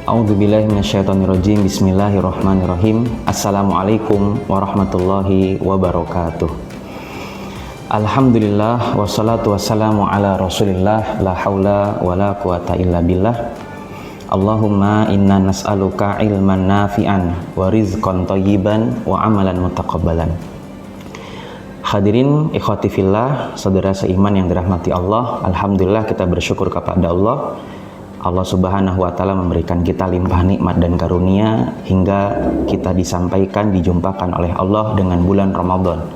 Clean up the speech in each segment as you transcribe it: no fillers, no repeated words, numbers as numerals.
A'udzubillahi minasyaitonirrajim. Bismillahirrahmanirrahim. Assalamualaikum warahmatullahi wabarakatuh. Alhamdulillah wassalatu wassalamu ala Rasulillah la haula wala quwata illa billah. Allahumma inna nas'aluka ilman nafi'an wa rizqan thayyiban wa amalan mutaqabbalan. Hadirin ikhwati fillah, saudara seiman yang dirahmati Allah, alhamdulillah kita bersyukur kepada Allah. Allah Subhanahu wa taala memberikan kita limpah nikmat dan karunia hingga kita disampaikan, dijumpakan oleh Allah dengan bulan Ramadan.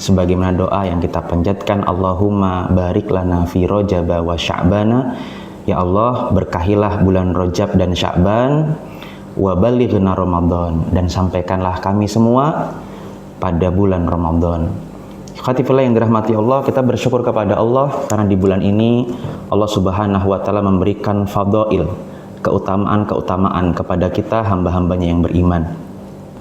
Sebagaimana doa yang kita panjatkan, Allahumma barik lana fi Rajab wa Sya'bana. Ya Allah, berkahilah bulan Rajab dan Sya'ban, wa balighna Ramadan, dan sampaikanlah kami semua pada bulan Ramadan. Khatifillah yang dirahmati Allah, kita bersyukur kepada Allah karena di bulan ini Allah Subhanahu wa taala memberikan fadail, keutamaan-keutamaan kepada kita hamba-hambanya yang beriman.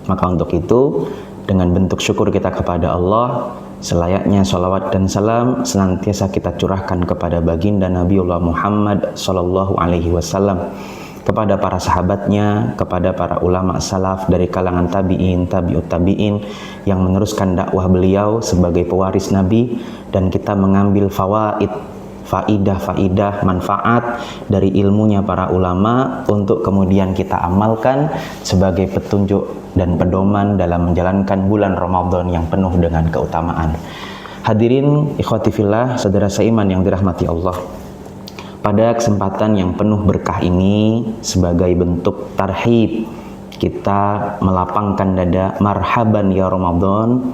Maka untuk itu, dengan bentuk syukur kita kepada Allah, selayaknya salawat dan salam senantiasa kita curahkan kepada baginda Nabiullah Muhammad sallallahu alaihi wasallam, kepada para sahabatnya, kepada para ulama salaf dari kalangan tabi'in, tabi'ut tabi'in yang meneruskan dakwah beliau sebagai pewaris Nabi, dan kita mengambil faidah, manfaat dari ilmunya para ulama untuk kemudian kita amalkan sebagai petunjuk dan pedoman dalam menjalankan bulan Ramadan yang penuh dengan keutamaan. Hadirin ikhwati fillah, saudara seiman yang dirahmati Allah. Pada kesempatan yang penuh berkah ini, sebagai bentuk tarhib, kita melapangkan dada, marhaban ya Ramadan,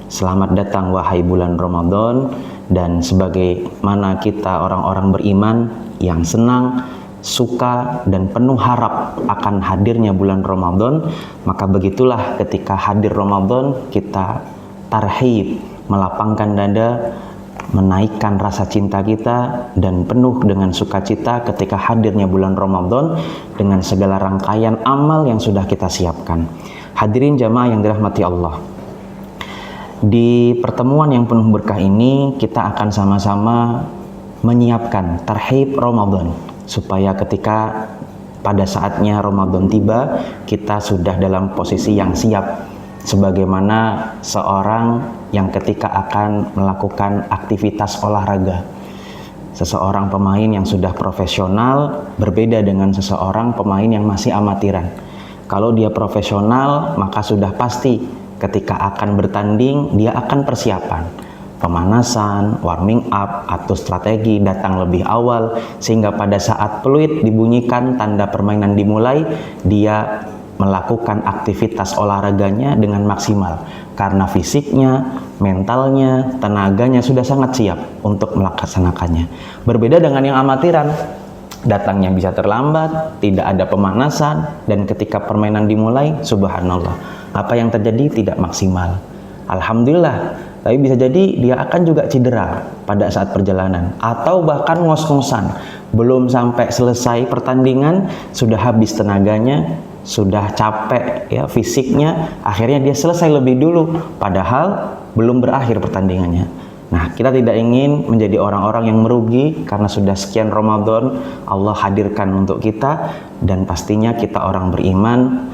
selamat datang wahai bulan Ramadan. Dan sebagaimana kita orang-orang beriman yang senang, suka, dan penuh harap akan hadirnya bulan Ramadan, maka begitulah ketika hadir Ramadan, kita tarhib, melapangkan dada, menaikkan rasa cinta kita, dan penuh dengan sukacita ketika hadirnya bulan Ramadan dengan segala rangkaian amal yang sudah kita siapkan. Hadirin jamaah yang dirahmati Allah, di pertemuan yang penuh berkah ini kita akan sama-sama menyiapkan tarhib Ramadan, supaya ketika pada saatnya Ramadan tiba, kita sudah dalam posisi yang siap, sebagaimana seorang yang ketika akan melakukan aktivitas olahraga. Seseorang pemain yang sudah profesional berbeda dengan seseorang pemain yang masih amatiran. Kalau dia profesional, maka sudah pasti ketika akan bertanding dia akan persiapan, pemanasan, warming up, atau strategi datang lebih awal, sehingga pada saat peluit dibunyikan tanda permainan dimulai, dia melakukan aktivitas olahraganya dengan maksimal karena fisiknya, mentalnya, tenaganya sudah sangat siap untuk melaksanakannya. Berbeda dengan yang amatiran, datangnya bisa terlambat, tidak ada pemanasan, dan ketika permainan dimulai, subhanallah, apa yang terjadi tidak maksimal. Alhamdulillah, tapi bisa jadi dia akan juga cedera pada saat perjalanan, atau bahkan ngos-ngosan, belum sampai selesai pertandingan sudah habis tenaganya, sudah capek ya fisiknya, akhirnya dia selesai lebih dulu padahal belum berakhir pertandingannya. Nah, kita tidak ingin menjadi orang-orang yang merugi karena sudah sekian Ramadan Allah hadirkan untuk kita, dan pastinya kita orang beriman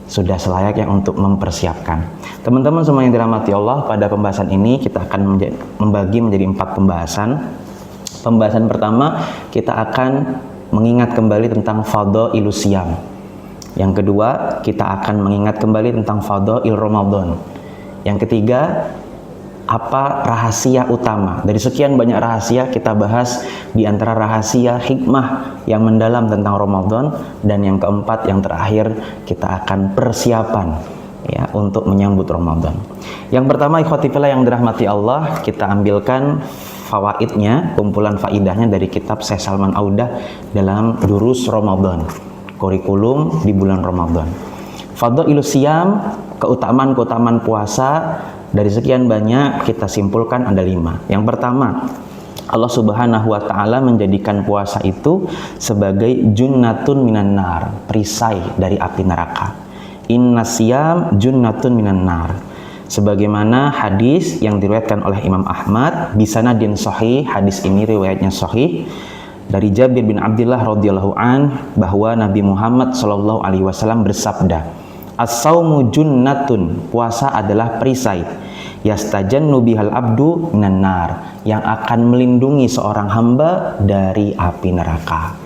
sudah selayaknya untuk mempersiapkan. Teman-teman semua yang dirahmati Allah, pada pembahasan ini kita akan membagi menjadi 4 pembahasan. Pembahasan pertama, kita akan mengingat kembali tentang fadhailus shiyam. Yang kedua, kita akan mengingat kembali tentang fadhail Ramadan. Yang ketiga, apa rahasia utama? Dari sekian banyak rahasia, kita bahas di antara rahasia hikmah yang mendalam tentang Ramadan. Dan yang keempat, yang terakhir, kita akan persiapan ya untuk menyambut Ramadan. Yang pertama, ikhwati fillah yang dirahmati Allah, kita ambilkan fawaidnya, kumpulan faidahnya dari kitab Syekh Salman Audah dalam Durus Ramadan, kurikulum di bulan Ramadan. Fadhailus shiyam, keutamaan-keutamaan puasa, dari sekian banyak kita simpulkan ada 5. Yang pertama, Allah Subhanahu wa taala menjadikan puasa itu sebagai junnatun minan nar, perisai dari api neraka. Innas shiyam junnatun minan nar. Sebagaimana hadis yang diriwayatkan oleh Imam Ahmad bisanadin sahih, hadis ini riwayatnya sahih Dari Jabir bin Abdullah radhiyallahu an bahwa Nabi Muhammad sallallahu alaihi wasallam bersabda, "As-saumu junnatun," puasa adalah perisai, "yastajannu bihal abdu minan nar," yang akan melindungi seorang hamba dari api neraka.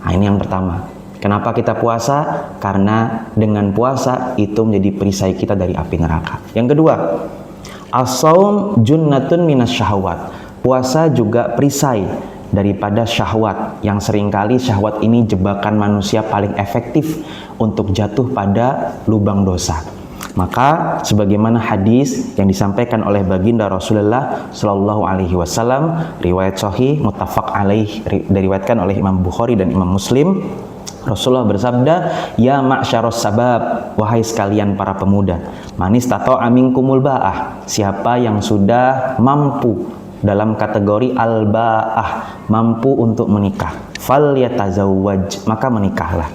Nah, ini yang pertama. Kenapa kita puasa? Karena dengan puasa itu menjadi perisai kita dari api neraka. Yang kedua, as-saum junnatun minas syahwat. Puasa juga perisai daripada syahwat, yang seringkali syahwat ini jebakan manusia paling efektif untuk jatuh pada lubang dosa. Maka sebagaimana hadis yang disampaikan oleh baginda Rasulullah Shallallahu Alaihi Wasallam, riwayat sahih muttafaq alaih, diriwayatkan oleh Imam Bukhari dan Imam Muslim, Rasulullah bersabda, "Ya ma'syaros sabab, wahai sekalian para pemuda, manis tato aminkumul ba'ah, siapa yang sudah mampu dalam kategori al-ba'ah, mampu untuk menikah, fal yatazawwaj, maka menikahlah."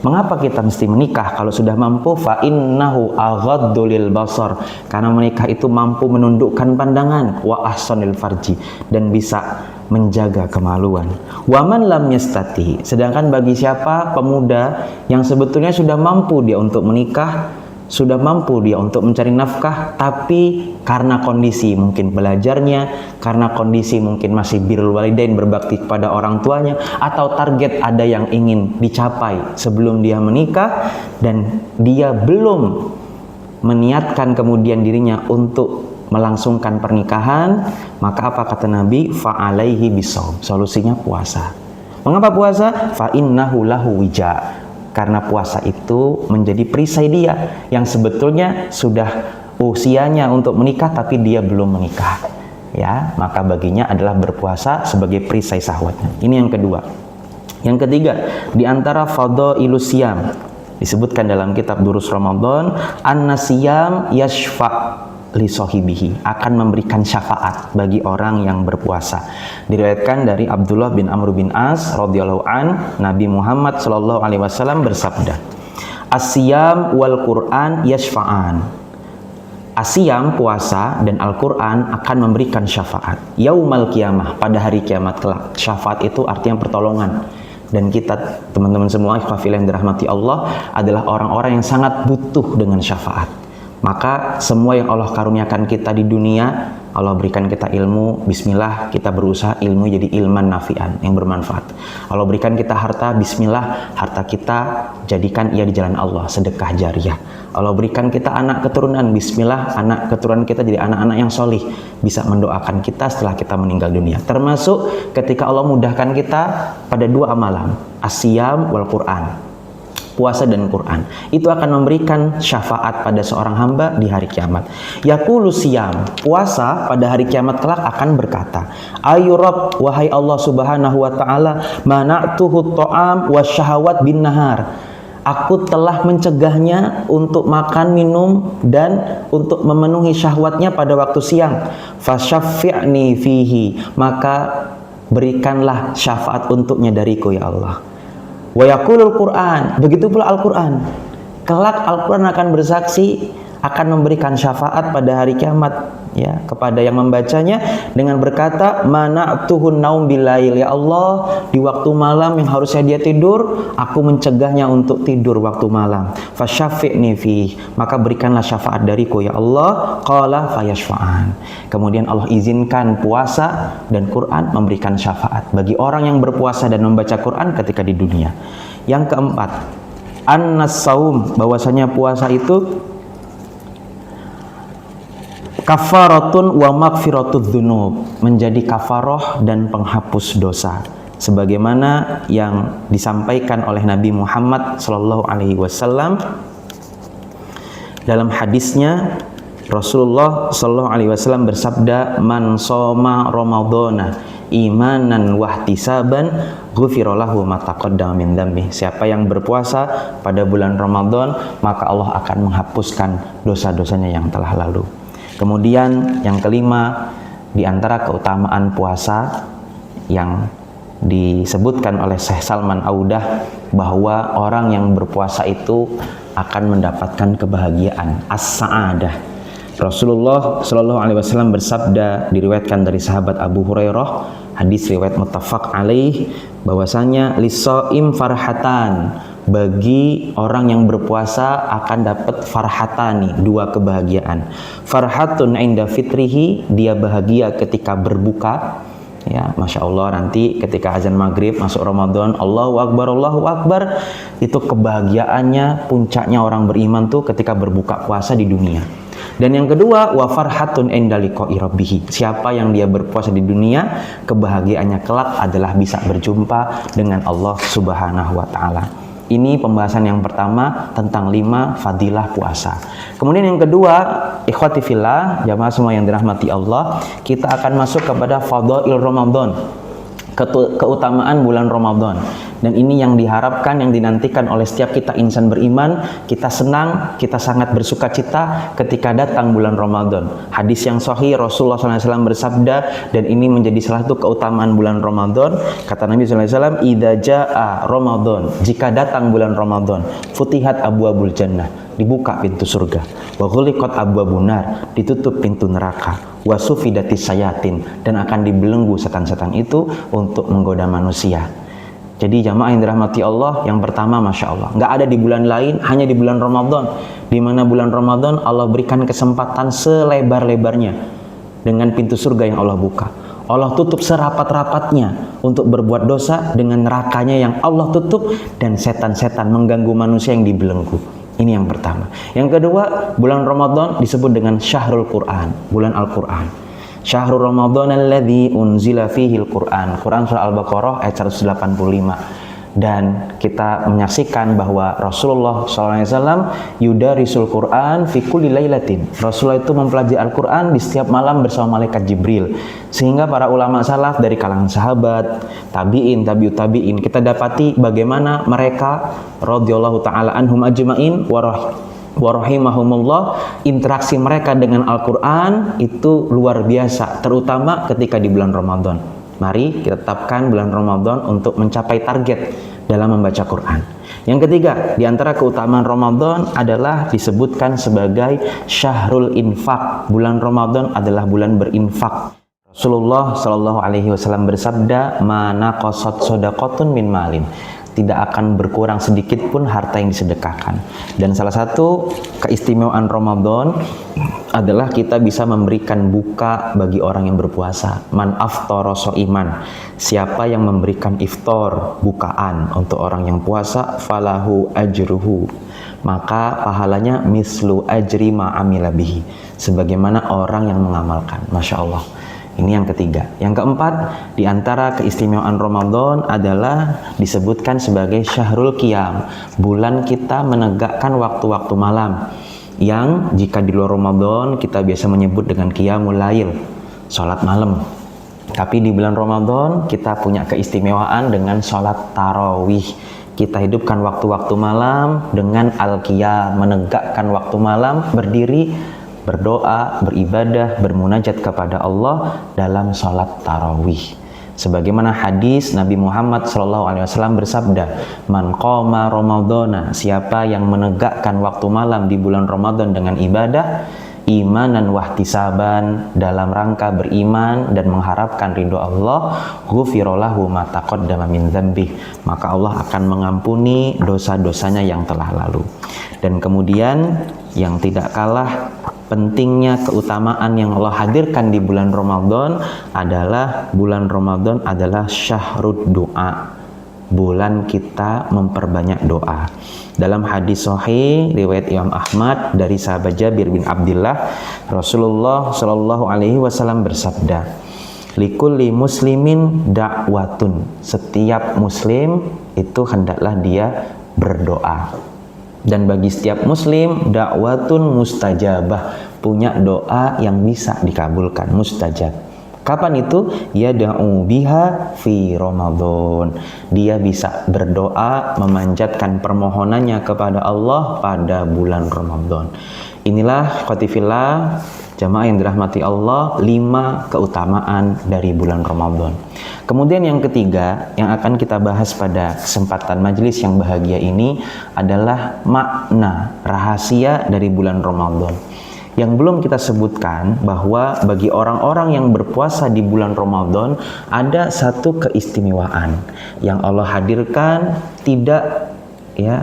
Mengapa kita mesti menikah kalau sudah mampu? Fa innahu aghaddu lil basar, karena menikah itu mampu menundukkan pandangan, wa ahsanil farji, dan bisa menjaga kemaluan. Wa man lam yastati, sedangkan bagi siapa pemuda yang sebetulnya sudah mampu dia untuk menikah, sudah mampu dia untuk mencari nafkah, tapi karena kondisi mungkin belajarnya, karena kondisi mungkin masih birrul walidain, berbakti kepada orang tuanya, atau target ada yang ingin dicapai sebelum dia menikah, dan dia belum meniatkan kemudian dirinya untuk melangsungkan pernikahan, maka apa kata Nabi? Fa'alaihi bisawm, solusinya puasa. Mengapa puasa? Fa'innahu lahu wija, karena puasa itu menjadi perisai dia yang sebetulnya sudah usianya untuk menikah tapi dia belum menikah, ya, maka baginya adalah berpuasa sebagai perisai syahwatnya. Ini yang kedua. Yang ketiga, di antara fadhailus siyam disebutkan dalam kitab Durus Ramadan, an-nasiyam yashfa' li sahibihi, akan memberikan syafaat bagi orang yang berpuasa. Diriwayatkan dari Abdullah bin Amr bin As radhiyallahu an, Nabi Muhammad sallallahu alaihi wasallam bersabda, "As-siyam wal Qur'an yashfa'an." As-siyam, puasa, dan Al-Qur'an akan memberikan syafaat yaumal qiyamah, pada hari kiamat kelak. Syafaat itu artinya pertolongan. Dan kita teman-teman semua ikhwafillah yang dirahmati Allah adalah orang-orang yang sangat butuh dengan syafaat. Maka semua yang Allah karuniakan kita di dunia, Allah berikan kita ilmu, bismillah kita berusaha ilmu jadi ilman nafi'an, yang bermanfaat. Allah berikan kita harta, bismillah harta kita jadikan ia di jalan Allah, sedekah jariyah. Allah berikan kita anak keturunan, bismillah anak keturunan kita jadi anak-anak yang solih, bisa mendoakan kita setelah kita meninggal dunia. Termasuk ketika Allah mudahkan kita pada dua amalan, as-siyam wal Qur'an, puasa dan Quran, itu akan memberikan syafaat pada seorang hamba di hari kiamat. Yaqulu siyam, puasa pada hari kiamat kelak akan berkata, ayu Rabb, wahai Allah subhanahu wa ta'ala, mana'tuhu ta'am wa syahawat bin nahar, aku telah mencegahnya untuk makan, minum, dan untuk memenuhi syahwatnya pada waktu siang. Fasyaffi'ni fihi, maka berikanlah syafaat untuknya dariku ya Allah. Wa yaqulul Qur'an, begitu pula Al-Qur'an. Kelak Al-Qur'an akan bersaksi, akan memberikan syafaat pada hari kiamat, ya, kepada yang membacanya dengan berkata, mana'tuhun naum bilail, ya Allah, di waktu malam yang harusnya dia tidur, aku mencegahnya untuk tidur waktu malam. Fasyafi'ni fi, maka berikanlah syafaat dariku ya Allah. Qala fayashfa'an, kemudian Allah izinkan puasa dan Quran memberikan syafaat bagi orang yang berpuasa dan membaca Quran ketika di dunia. Yang keempat, an-nasaum, bahwasanya puasa itu kafaratun wa magfiratud dzunub, menjadi kafaroh dan penghapus dosa, sebagaimana yang disampaikan oleh Nabi Muhammad sallallahu alaihi wasallam dalam hadisnya. Rasulullah sallallahu alaihi wasallam bersabda, man shoma ramadhana imanan wahtisaban ghufira lahu ma taqaddama min dzambi, siapa yang berpuasa pada bulan Ramadan maka Allah akan menghapuskan dosa-dosanya yang telah lalu. Kemudian yang kelima, di antara keutamaan puasa yang disebutkan oleh Syekh Salman Audah, bahwa orang yang berpuasa itu akan mendapatkan kebahagiaan, as-sa'adah. Rasulullah Shallallahu Alaihi Wasallam bersabda, diriwayatkan dari sahabat Abu Hurairah, hadis riwayat muttafaq alaih, bahwasanya lisoim farhatan, bagi orang yang berpuasa akan dapat farhatani, dua kebahagiaan. Farhatun inda fitrihi, dia bahagia ketika berbuka. Ya, Masya Allah, nanti ketika azan maghrib masuk Ramadan, Allahu Akbar, itu kebahagiaannya, puncaknya orang beriman tuh ketika berbuka puasa di dunia. Dan yang kedua, wa farhatun inda liqa'i rabbih, siapa yang dia berpuasa di dunia, kebahagiaannya kelak adalah bisa berjumpa dengan Allah Subhanahu wa taala. Ini pembahasan yang pertama tentang 5 fadilah puasa. Kemudian yang kedua, ikhwati fillah, jamaah semua yang dirahmati Allah, kita akan masuk kepada fadail Ramadan, keutamaan bulan Ramadan. Dan ini yang diharapkan, yang dinantikan oleh setiap kita insan beriman. Kita senang, kita sangat bersuka cita ketika datang bulan Ramadan. Hadis yang sahih, Rasulullah SAW bersabda, dan ini menjadi salah satu keutamaan bulan Ramadan. Kata Nabi SAW, idza jaa Ramadan, jika datang bulan Ramadan, futihat abwabul jannah, dibuka pintu surga. Wa ghuliqat abwabun nar, ditutup pintu neraka. Wa sufidatis sayatin, dan akan dibelenggu setan-setan itu untuk menggoda manusia. Jadi jamaah yang dirahmati Allah, yang pertama Masya Allah, nggak ada di bulan lain, hanya di bulan Ramadan, di mana bulan Ramadan Allah berikan kesempatan selebar-lebarnya dengan pintu surga yang Allah buka. Allah tutup serapat-rapatnya untuk berbuat dosa, dengan nerakanya yang Allah tutup, dan setan-setan mengganggu manusia yang dibelenggu. Ini yang pertama. Yang kedua, bulan Ramadan disebut dengan Syahrul Quran, bulan Al-Quran. Syahrul Ramadan alladzi unzila fihil Quran. Quran surah Al-Baqarah ayat 185. Dan kita menyaksikan bahwa Rasulullah SAW yudarisul Quran fi kulli lailatin. Rasulullah itu mempelajari Al-Quran di setiap malam bersama malaikat Jibril. Sehingga para ulama salaf dari kalangan sahabat, tabi'in, tabi'ut tabi'in, kita dapati bagaimana mereka radhiyallahu ta'ala anhum ajma'in warahimahumullah, interaksi mereka dengan Al-Quran itu luar biasa, terutama ketika di bulan Ramadan. Mari kita tetapkan bulan Ramadan untuk mencapai target dalam membaca Quran. Yang ketiga, di antara keutamaan Ramadan adalah disebutkan sebagai Syahrul Infaq. Bulan Ramadan adalah bulan berinfak. Rasulullah Shallallahu Alaihi Wasallam bersabda, "Ma naqasat shadaqatun min malin." Tidak akan berkurang sedikit pun harta yang disedekahkan. Dan salah satu keistimewaan Ramadan adalah kita bisa memberikan buka bagi orang yang berpuasa. Man aftara shaiman, siapa yang memberikan iftar, bukaan untuk orang yang puasa, falahu ajruhu, maka pahalanya mislu ajri ma amila bihi, sebagaimana orang yang mengamalkan. Masya Allah. Ini yang ketiga. Yang keempat, di antara keistimewaan Ramadan adalah disebutkan sebagai Syahrul Qiyam, bulan kita menegakkan waktu-waktu malam, yang jika di luar Ramadan kita biasa menyebut dengan Qiyamul Lail, sholat malam. Tapi di bulan Ramadan kita punya keistimewaan dengan sholat tarawih. Kita hidupkan waktu-waktu malam dengan Al-Qiyam, menegakkan waktu malam, berdiri, berdoa, beribadah, bermunajat kepada Allah dalam sholat tarawih. Sebagaimana hadis Nabi Muhammad SAW bersabda, "Man qama Ramadana," siapa yang menegakkan waktu malam di bulan Ramadan dengan ibadah, imanan wahtisaban, dalam rangka beriman dan mengharapkan ridho Allah, ghufira lahu ma taqaddama min dzambih, maka Allah akan mengampuni dosa-dosanya yang telah lalu. Dan kemudian yang tidak kalah pentingnya keutamaan yang Allah hadirkan di bulan Ramadan adalah bulan Ramadan adalah syahrud doa, bulan kita memperbanyak doa. Dalam hadis sahih riwayat Imam Ahmad dari sahabat Jabir bin Abdullah, Rasulullah Shallallahu Alaihi Wasallam bersabda, likulli muslimin da'watun, setiap muslim itu hendaklah dia berdoa. Dan bagi setiap muslim, dakwatun mustajabah, punya doa yang bisa dikabulkan, mustajab. Kapan itu? Yada'u biha fi Ramadan. Dia bisa berdoa, memanjatkan permohonannya kepada Allah pada bulan Ramadan. Inilah khotifillah, jamaah yang dirahmati Allah, 5 keutamaan dari bulan Ramadan. Kemudian yang ketiga yang akan kita bahas pada kesempatan majelis yang bahagia ini adalah makna rahasia dari bulan Ramadan. Yang belum kita sebutkan bahwa bagi orang-orang yang berpuasa di bulan Ramadan ada satu keistimewaan yang Allah hadirkan tidak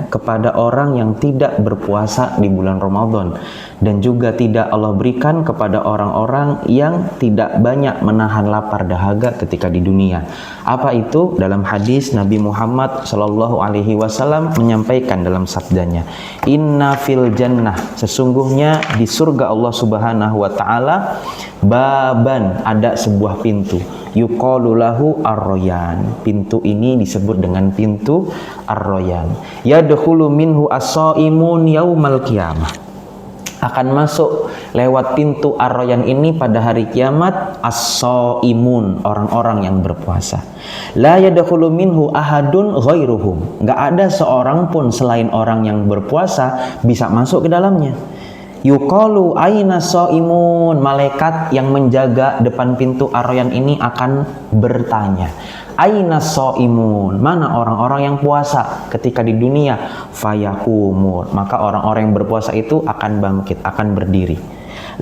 kepada orang yang tidak berpuasa di bulan Ramadan, dan juga tidak Allah berikan kepada orang-orang yang tidak banyak menahan lapar dahaga ketika di dunia. Apa itu? Dalam hadis Nabi Muhammad SAW menyampaikan dalam sabdanya, "Inna fil jannah," sesungguhnya di surga Allah Subhanahu wa taala, baban, ada sebuah pintu, yuqalu lahu ar-royan. Pintu ini disebut dengan pintu ar-royan. Yadkhulu minhu as-shaimun yaumal qiyamah. Akan masuk lewat pintu ar-royan ini pada hari kiamat as-shaimun, orang-orang yang berpuasa. La yadkhulu minhu ahadun ghairuhum. Enggak ada seorang pun selain orang yang berpuasa bisa masuk ke dalamnya. Yuqalu aina shaimun, malaikat yang menjaga depan pintu ar-royan ini akan bertanya, aina shaimun, mana orang-orang yang puasa ketika di dunia? Fayakumur, maka orang-orang yang berpuasa itu akan bangkit, akan berdiri.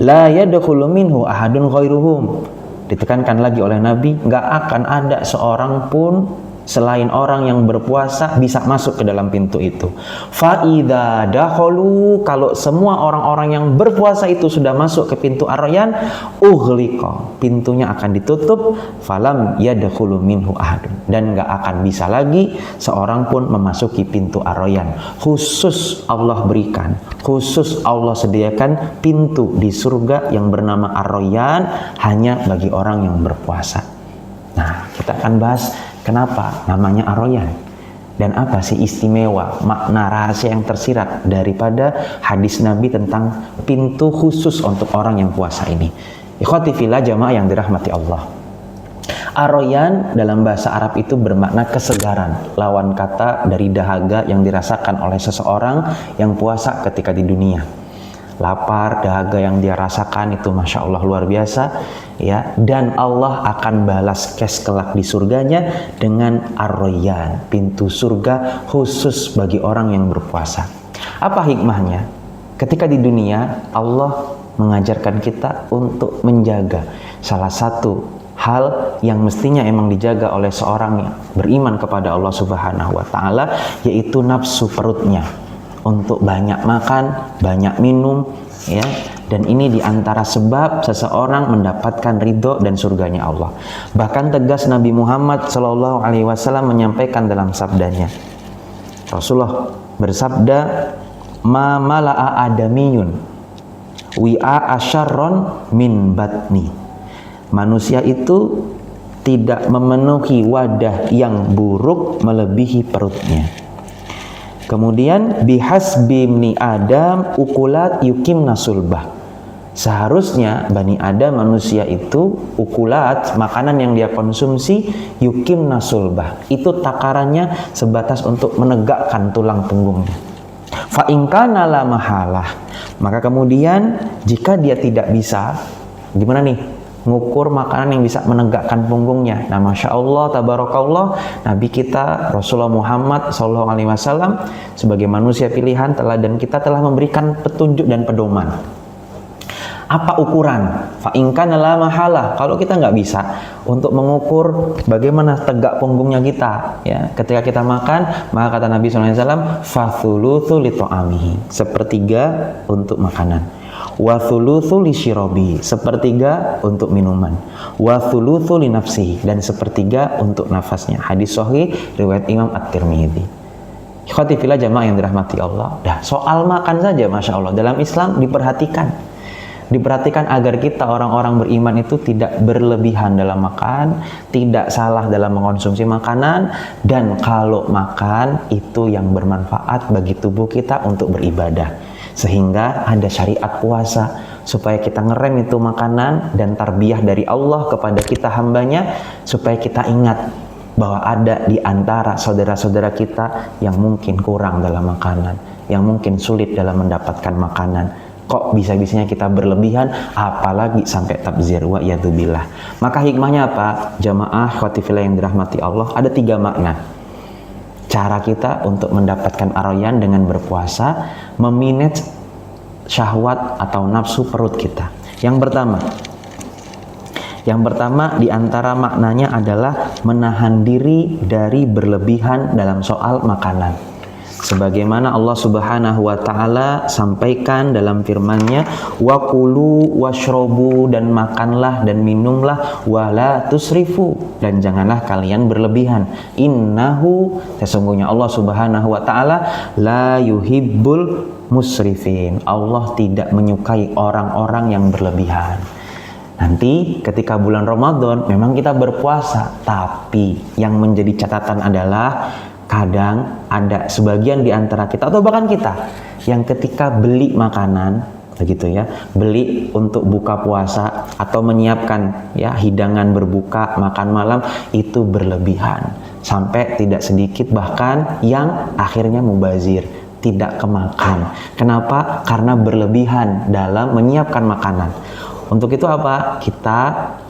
La yadkhulu minhu ahadun ghairuhum, ditekankan lagi oleh Nabi, nggak akan ada seorang pun selain orang yang berpuasa bisa masuk ke dalam pintu itu. Fa'idha dakhulu, kalau semua orang-orang yang berpuasa itu sudah masuk ke pintu ar-royan, ughliqa, pintunya akan ditutup, falam yadkhulu minhu ahadun, dan nggak akan bisa lagi seorang pun memasuki pintu ar-royan. Khusus Allah berikan, khusus Allah sediakan pintu di surga yang bernama ar-royan hanya bagi orang yang berpuasa. Nah, kita akan bahas kenapa namanya ar-royan dan apa sih istimewa, makna rahasia yang tersirat daripada hadis Nabi tentang pintu khusus untuk orang yang puasa ini. Ikhwati fillah, jamaah yang dirahmati Allah. Ar-royan dalam bahasa Arab itu bermakna kesegaran, lawan kata dari dahaga yang dirasakan oleh seseorang yang puasa ketika di dunia. Lapar, dahaga yang dia rasakan itu Masya Allah luar biasa ya, dan Allah akan balas kes kelak di surganya dengan ar-royan, pintu surga khusus bagi orang yang berpuasa. Apa hikmahnya? Ketika di dunia Allah mengajarkan kita untuk menjaga salah satu hal yang mestinya emang dijaga oleh seorang yang beriman kepada Allah Subhanahu wa taala, yaitu nafsu perutnya, untuk banyak makan, banyak minum ya, dan ini diantara sebab seseorang mendapatkan ridho dan surganya Allah. Bahkan tegas Nabi Muhammad SAW menyampaikan dalam sabdanya, Rasulullah bersabda, ma mala'a adamiyun wi'a asyarron min batni. Manusia itu tidak memenuhi wadah yang buruk melebihi perutnya. Kemudian bihasbi ibni Adam ukulat yukim nasulbah. Seharusnya Bani Adam, manusia itu, ukulat, makanan yang dia konsumsi, yukim nasulbah, itu takarannya sebatas untuk menegakkan tulang punggungnya. Fa in kana la mahalah, maka kemudian jika dia tidak bisa, gimana nih? Ngukur makanan yang bisa menegakkan punggungnya. Nah, Masya Allah, tabarakallah, Nabi kita Rasulullah Muhammad SAW sebagai manusia pilihan dan kita telah memberikan petunjuk dan pedoman. Apa ukuran? Fa in kana la mahalah, kalau kita nggak bisa untuk mengukur bagaimana tegak punggungnya kita ya ketika kita makan, maka kata Nabi SAW, fa thulutsu li ta'amihi, sepertiga untuk makanan, wa thulutsu li syirabi, sepertiga untuk minuman, wa thulutsu li nafsihi, dan sepertiga untuk nafasnya. Hadis sahih riwayat Imam At-Tirmidzi. Ikhwati fillah, jamaah yang dirahmati Allah. Dah, soal makan saja Masya Allah dalam Islam diperhatikan agar kita orang-orang beriman itu tidak berlebihan dalam makan, tidak salah dalam mengkonsumsi makanan, dan kalau makan itu yang bermanfaat bagi tubuh kita untuk beribadah. Sehingga ada syariat puasa supaya kita ngerem itu makanan, dan tarbiyah dari Allah kepada kita hambanya supaya kita ingat bahwa ada di antara saudara-saudara kita yang mungkin kurang dalam makanan, yang mungkin sulit dalam mendapatkan makanan. Kok bisa-bisanya kita berlebihan, apalagi sampai tabzir, wa yadzubillah. Maka hikmahnya apa? Jamaah khawati fillah yang dirahmati Allah, ada 3 makna. Cara kita untuk mendapatkan ar-royan dengan berpuasa, memanage syahwat atau nafsu perut kita. Yang pertama di antara maknanya adalah menahan diri dari berlebihan dalam soal makanan. Sebagaimana Allah Subhanahu wa taala sampaikan dalam firman-Nya, wa kulu washrobu, dan makanlah dan minumlah, wala tusrifu, dan janganlah kalian berlebihan. Innahu, sesungguhnya Allah Subhanahu wa taala la yuhibbul musrifin. Allah tidak menyukai orang-orang yang berlebihan. Nanti ketika bulan Ramadan memang kita berpuasa, tapi yang menjadi catatan adalah kadang ada sebagian di antara kita atau bahkan kita yang ketika beli makanan begitu ya, beli untuk buka puasa atau menyiapkan ya hidangan berbuka makan malam itu berlebihan, sampai tidak sedikit bahkan yang akhirnya mubazir, tidak kemakan. Kenapa? Karena berlebihan dalam menyiapkan makanan. Untuk itu apa? Kita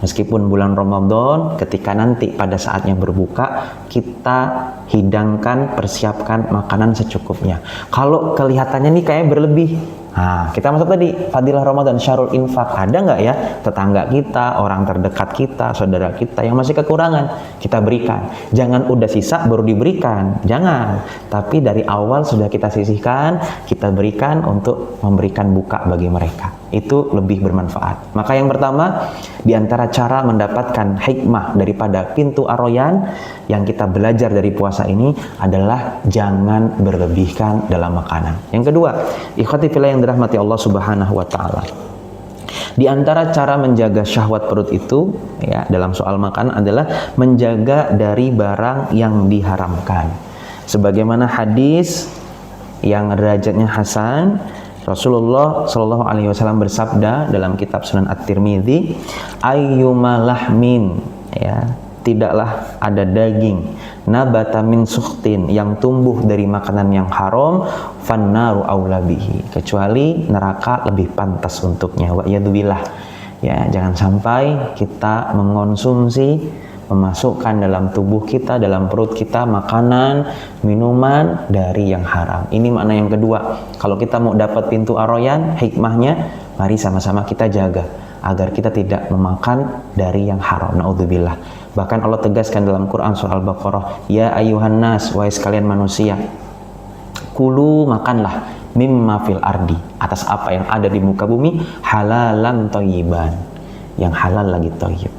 meskipun bulan Ramadan, ketika nanti pada saatnya berbuka, kita hidangkan, persiapkan makanan secukupnya. Kalau kelihatannya nih kayak berlebih, nah kita masuk tadi fadilah Ramadan, syarul infak. Ada nggak ya tetangga kita, orang terdekat kita, saudara kita yang masih kekurangan, kita berikan. Jangan udah sisa baru diberikan, jangan. Tapi dari awal sudah kita sisihkan, kita berikan untuk memberikan buka bagi mereka. Itu lebih bermanfaat. Maka yang pertama, di antara cara mendapatkan hikmah daripada pintu Ar-Rayyan yang kita belajar dari puasa ini adalah jangan berlebihkan dalam makanan. Yang kedua, ikhwati fillah yang dirahmati Allah Subhanahu wa taala. Di antara cara menjaga syahwat perut itu ya dalam soal makan adalah menjaga dari barang yang diharamkan. Sebagaimana hadis yang derajatnya hasan, Rasulullah Shallallahu Alaihi Wasallam bersabda dalam kitab Sunan At-Tirmidzi, ayyuma lahmin, ya, tidaklah ada daging nabata min sukhtin, yang tumbuh dari makanan yang haram, fannaru aula bihi, kecuali neraka lebih pantas untuknya. Wa yadubillah, ya, jangan sampai kita mengonsumsi, memasukkan dalam tubuh kita, dalam perut kita makanan, minuman dari yang haram. Ini makna yang kedua. Kalau kita mau dapat pintu Ar-Rayyan, hikmahnya, mari sama-sama kita jaga agar kita tidak memakan dari yang haram. Naudzubillah. Bahkan Allah tegaskan dalam Quran surah Al-Baqarah, ya ayuhan nas, wahai sekalian manusia, kulu, makanlah, mimma fil ardi, atas apa yang ada di muka bumi, halalan thayyiban, yang halal lagi thayyib.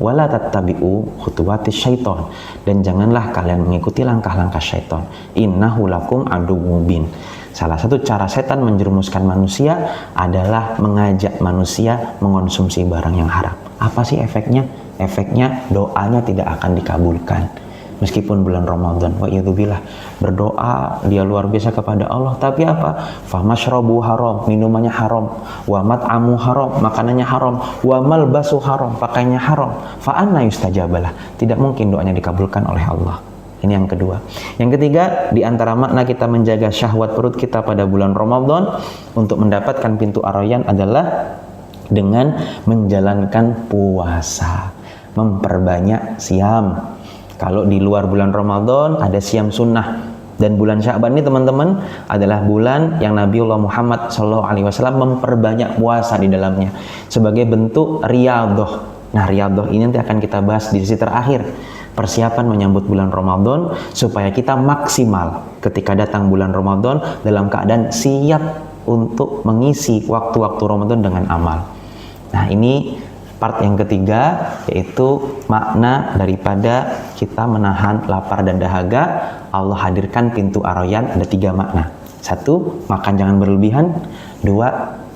Wala tattabi'u khutuwatis syaiton, dan janganlah kalian mengikuti langkah-langkah syaiton. Innahu lakum aduwwum mubin. Salah satu cara setan menjerumuskan manusia adalah mengajak manusia mengonsumsi barang yang haram. Apa sih efeknya? Efeknya doanya tidak akan dikabulkan. Meskipun bulan Ramadan, wa yadzubillah, berdoa dia luar biasa kepada Allah, tapi apa? Famashrabu haram, minumannya haram, wa mat'amu haram, makanannya haram, wa malbasu haram, pakaiannya haram, fa anna yustajabalah, tidak mungkin doanya dikabulkan oleh Allah. Ini yang kedua. Yang ketiga, di antara makna kita menjaga syahwat perut kita pada bulan Ramadan untuk mendapatkan pintu Ar-Rayyan adalah dengan menjalankan puasa, memperbanyak siam. Kalau di luar bulan Ramadan ada siam sunnah, dan bulan Sya'ban ini teman-teman adalah bulan yang Nabiullah Muhammad SAW memperbanyak puasa di dalamnya sebagai bentuk riyadhah. Nah, riyadhah ini nanti akan kita bahas di sesi terakhir, persiapan menyambut bulan Ramadan supaya kita maksimal ketika datang bulan Ramadan dalam keadaan siap untuk mengisi waktu-waktu Ramadan dengan amal. Nah, ini part yang ketiga, yaitu makna daripada kita menahan lapar dan dahaga. Allah hadirkan pintu Ar-Rayyan, ada 3 makna. 1, makan jangan berlebihan. 2,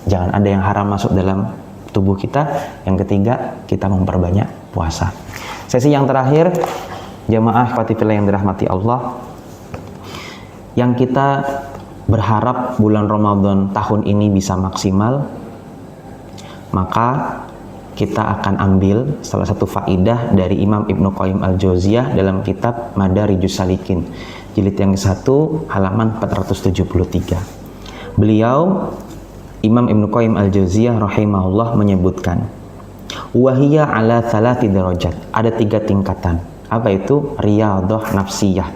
jangan ada yang haram masuk dalam tubuh kita. Yang ketiga, kita memperbanyak puasa. Sesi yang terakhir, jamaah ikhwati fillah yang dirahmati Allah, yang kita berharap bulan Ramadan tahun ini bisa maksimal, maka kita akan ambil salah satu faidah dari Imam Ibnu Qayyim Al-Jauziyah dalam kitab Madarijus Salikin, jilid yang ke-1 halaman 473. Beliau, Imam Ibnu Qayyim Al-Jauziyah rahimahullah, menyebutkan wahiyya ala 3 darajat, ada 3 tingkatan. Apa itu? Riyadhah nafsiyah.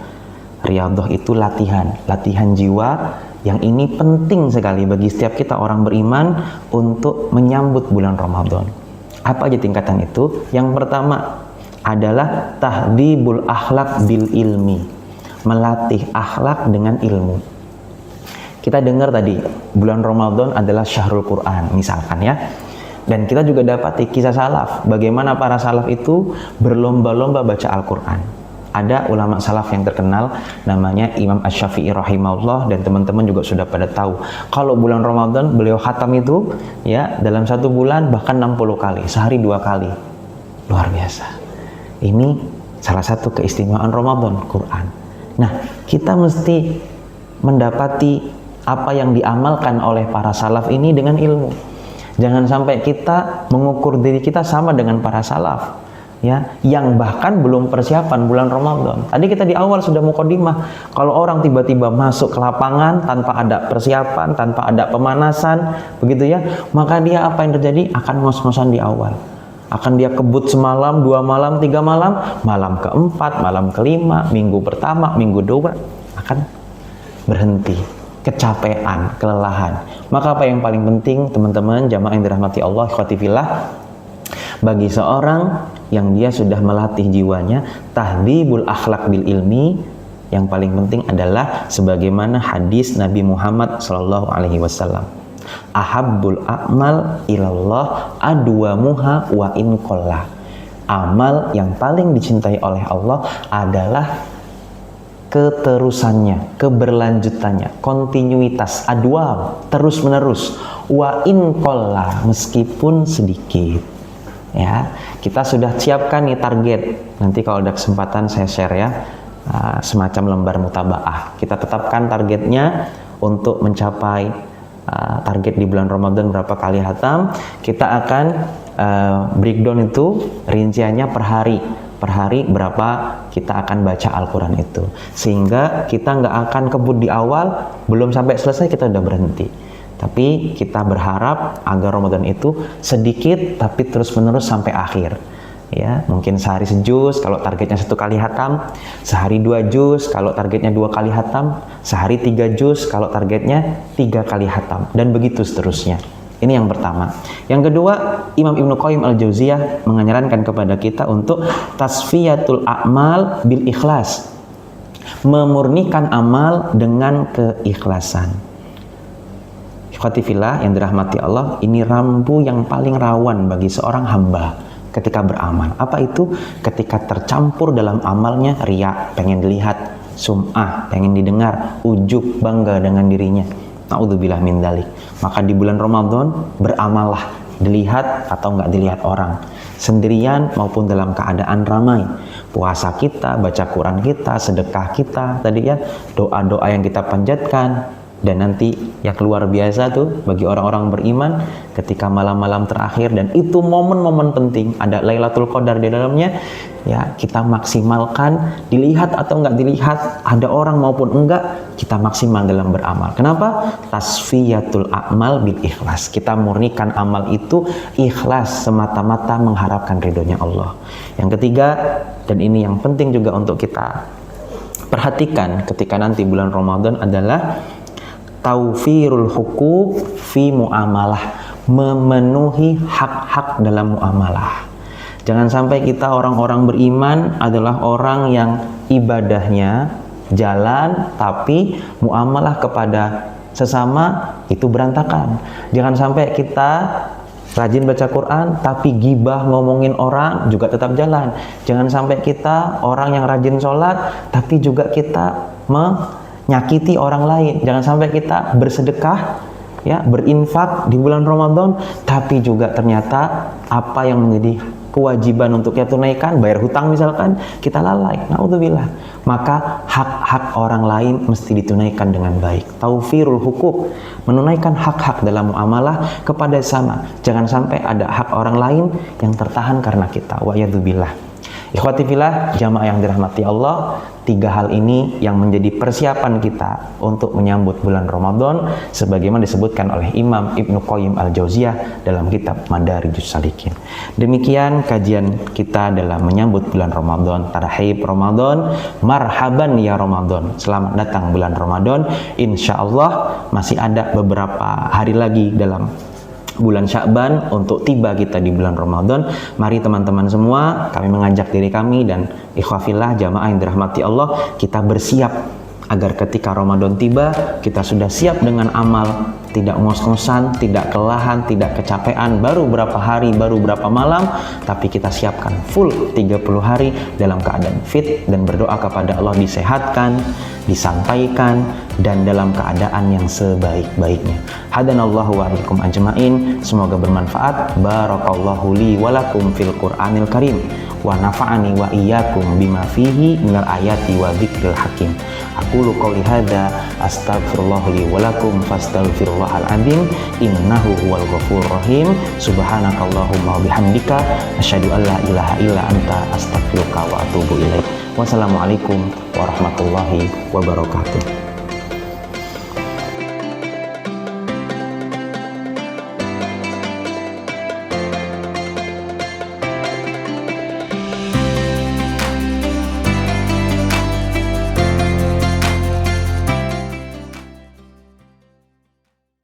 Riyadhah itu latihan jiwa Yang ini penting sekali bagi setiap kita orang beriman untuk menyambut bulan Ramadan. Apa aja tingkatan itu? Yang pertama adalah tahdhibul akhlak bil ilmi, melatih akhlak dengan ilmu. Kita dengar tadi bulan Ramadan adalah syahrul Quran misalkan ya, dan kita juga dapati kisah salaf bagaimana para salaf itu berlomba-lomba baca Al-Quran. Ada ulama salaf yang terkenal namanya Imam Asy-Syafi'i rahimahullah, dan teman-teman juga sudah pada tahu kalau bulan Ramadan beliau khatam itu ya dalam satu bulan bahkan 60 kali, sehari 2 kali. Luar biasa. Ini salah satu keistimewaan Ramadan, Quran. Nah, kita mesti mendapati apa yang diamalkan oleh para salaf ini dengan ilmu. Jangan sampai kita mengukur diri kita sama dengan para salaf ya, yang bahkan belum persiapan bulan Ramadan. Tadi kita di awal sudah mukadimah, kalau orang tiba-tiba masuk ke lapangan tanpa ada persiapan, tanpa ada pemanasan, begitu ya, maka dia apa yang terjadi? Akan ngos-ngosan di awal. Akan dia kebut semalam, 2 malam, 3 malam, malam keempat, malam kelima, minggu pertama, minggu 2 akan berhenti, kecapean, kelelahan. Maka apa yang paling penting teman-teman jamaah yang dirahmati Allah, ikhwati fillah, bagi seorang yang dia sudah melatih jiwanya tahdhibul akhlak bil ilmi, yang paling penting adalah sebagaimana hadis Nabi Muhammad sallallahu alaihi wasallam, ahabbul a'mal ilallah adwamuha wa in qalla. Amal yang paling dicintai oleh Allah adalah keterusannya, keberlanjutannya, kontinuitas, adwam, terus menerus, wa in qalla, meskipun sedikit. Ya, kita sudah siapkan nih target. Nanti kalau ada kesempatan saya share ya, semacam lembar mutabaah. Kita tetapkan targetnya untuk mencapai target di bulan Ramadan berapa kali khatam. Kita akan breakdown itu rinciannya per hari. Per hari berapa kita akan baca Al-Quran itu, sehingga kita nggak akan kebut di awal, belum sampai selesai kita udah berhenti. Tapi kita berharap agar Ramadan itu sedikit tapi terus menerus sampai akhir. Ya, mungkin sehari sejuz kalau targetnya 1 kali khatam, sehari 2 juz kalau targetnya 2 kali khatam, sehari 3 juz kalau targetnya 3 kali khatam, dan begitu seterusnya. Ini yang pertama. Yang kedua, Imam Ibnu Qayyim al-Jauziyah menyarankan kepada kita untuk tasfiyatul a'mal bil ikhlas, memurnikan amal dengan keikhlasan. Ikhwatifillah yang dirahmati Allah, ini rambu yang paling rawan bagi seorang hamba ketika beramal. Apa itu? Ketika tercampur dalam amalnya riya, pengen dilihat, sum'ah, pengen didengar, ujub, bangga dengan dirinya. Na'udzubillah min dzalik. Maka di bulan Ramadan beramallah, dilihat atau nggak dilihat orang, sendirian maupun dalam keadaan ramai. Puasa kita, baca Quran kita, sedekah kita, tadi ya, doa-doa yang kita panjatkan. Dan nanti yang luar biasa tuh bagi orang-orang beriman ketika malam-malam terakhir, dan itu momen-momen penting, ada Lailatul Qadar di dalamnya ya, kita maksimalkan, dilihat atau enggak dilihat, ada orang maupun enggak, kita maksimal dalam beramal. Kenapa? Tasfiyatul a'mal bil ikhlas, kita murnikan amal itu ikhlas, semata-mata mengharapkan ridhonya Allah. Yang ketiga, dan ini yang penting juga untuk kita perhatikan ketika nanti bulan Ramadan, adalah taufirul hukuk fi muamalah, memenuhi hak-hak dalam muamalah. Jangan sampai kita orang-orang beriman adalah orang yang ibadahnya jalan tapi muamalah kepada sesama itu berantakan. Jangan sampai kita rajin baca Quran tapi gibah ngomongin orang juga tetap jalan. Jangan sampai kita orang yang rajin sholat tapi juga kita nyakiti orang lain. Jangan sampai kita bersedekah ya, berinfak di bulan Ramadan tapi juga ternyata apa yang menjadi kewajiban untuk kita tunaikan, bayar hutang misalkan, kita lalai. Na'udzubillah. Maka hak-hak orang lain mesti ditunaikan dengan baik. Taufirul hukuk, menunaikan hak-hak dalam muamalah kepada sama. Jangan sampai ada hak orang lain yang tertahan karena kita. Wa'iyadzubillah. Ikhwati fillah, jamaah yang dirahmati Allah, 3 hal ini yang menjadi persiapan kita untuk menyambut bulan Ramadan sebagaimana disebutkan oleh Imam Ibnu Qayyim Al-Jauziyah dalam kitab Madarijus Salikin. Demikian kajian kita dalam menyambut bulan Ramadan. Tarhib Ramadan, marhaban ya Ramadan. Selamat datang bulan Ramadan. Insya Allah masih ada beberapa hari lagi dalam bulan Sya'ban untuk tiba kita di bulan Ramadan. Mari teman-teman semua, kami mengajak diri kami dan ikhwafillah jamaah yang dirahmati Allah, kita bersiap agar ketika Ramadan tiba kita sudah siap dengan amal, tidak ngos-ngosan, tidak kelelahan, tidak kecapean, baru berapa hari, baru berapa malam, tapi kita siapkan full 30 hari dalam keadaan fit dan berdoa kepada Allah disehatkan, disampaikan, dan dalam keadaan yang sebaik-baiknya. Hadanallahu wa iyyakum ajmain. Semoga bermanfaat. Barakallahu li wa lakum fil Qur'anil Karim wa nafa'ani wa iyyakum bima fihi minal ayati wa dzikril hakim. Aqulu qouli hadza astaghfirullah li wa lakum fastaghfirullahal azim innahu huwal ghafurur rahim. Subhanakallahumma wa bihamdika asyhadu an la ilaha illa anta astaghfiruka wa atubu ilaik. Wassalamualaikum warahmatullahi wabarakatuh.